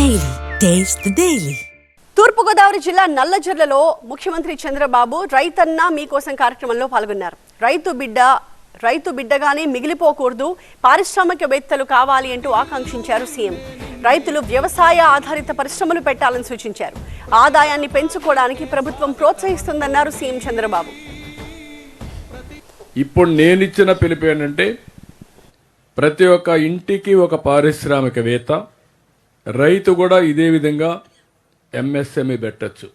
Daily. Taste the Daily. తూర్పుగోదావరి జిల్లా నల్లజర్లలో ముఖ్యమంత్రి చంద్రబాబు రైతన్న మీకోసం కార్యక్రమంలో పాల్గొన్నారు. రైతు బిడ్డగానే మిగిలిపోకూడదు, పారిశ్రామికవేత్తలు కావాలి అంటూ ఆకాంక్షించారు సీఎం. రైతులు వ్యవసాయ ఆధారిత పరిశ్రమలు పెట్టాలని సూచించారు. ఆదాయాన్ని పెంచుకోవడానికి ప్రభుత్వం ప్రోత్సహిస్తుందన్నారు సీఎం చంద్రబాబు. ఇప్పుడు నేనిచ్చిన పిలుపు ఏంటంటే ప్రతి ఒక్క ఇంటికి ఒక పారిశ్రామికవేత్త, రైతు కూడా ఇదే విధంగా ఎంఎస్ఎంఈ పెట్టచ్చు.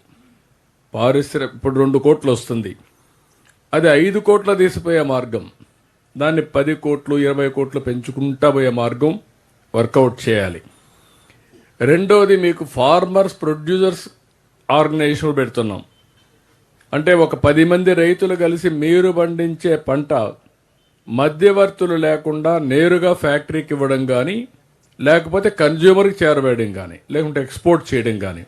ఇప్పుడు 2 కోట్లు వస్తుంది, అది 5 కోట్ల తీసిపోయే మార్గం, దాన్ని 10 కోట్లు 20 కోట్లు పెంచుకుంటా పోయే మార్గం వర్కౌట్ చేయాలి. రెండోది, మీకు ఫార్మర్స్ ప్రొడ్యూసర్స్ ఆర్గనైజేషన్ పెడుతున్నాం. అంటే ఒక 10 మంది రైతులు కలిసి మీరు పండించే పంట మధ్యవర్తులు లేకుండా నేరుగా ఫ్యాక్టరీకి ఇవ్వడం కానీ, లేకపోతే కన్జ్యూమర్కి చేరవేయడం కానీ, లేకుంటే ఎక్స్పోర్ట్ చేయడం కానీ,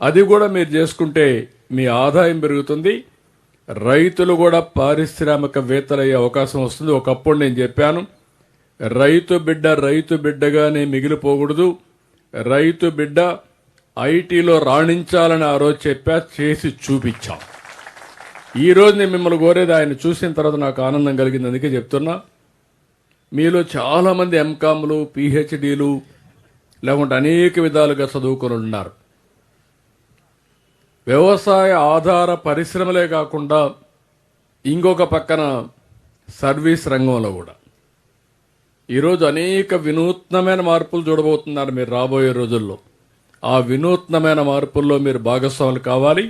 అది కూడా మీరు చేసుకుంటే మీ ఆదాయం పెరుగుతుంది. రైతులు కూడా పారిశ్రామికవేత్తలయ్యే అవకాశం వస్తుంది. ఒకప్పుడు నేను చెప్పాను, రైతు బిడ్డగానే మిగిలిపోకూడదు, రైతు బిడ్డ ఐటీలో రాణించాలని ఆ రోజు చెప్పా, చేసి చూపించాం. ఈ రోజు నేను మిమ్మల్ని కోరేది, ఆయన చూసిన తర్వాత నాకు ఆనందం కలిగింది. అందుకే చెప్తున్నా, మీలో చాలామంది ఎంకామ్లు, పిహెచ్డీలు లేకుంటే అనేక విధాలుగా చదువుకొని ఉన్నారు. వ్యవసాయ ఆధార పరిశ్రమలే కాకుండా ఇంకొక పక్కన సర్వీస్ రంగంలో కూడా ఈరోజు అనేక వినూత్నమైన మార్పులు చూడబోతున్నారు మీరు రాబోయే రోజుల్లో. ఆ వినూత్నమైన మార్పుల్లో మీరు భాగస్వాములు కావాలి.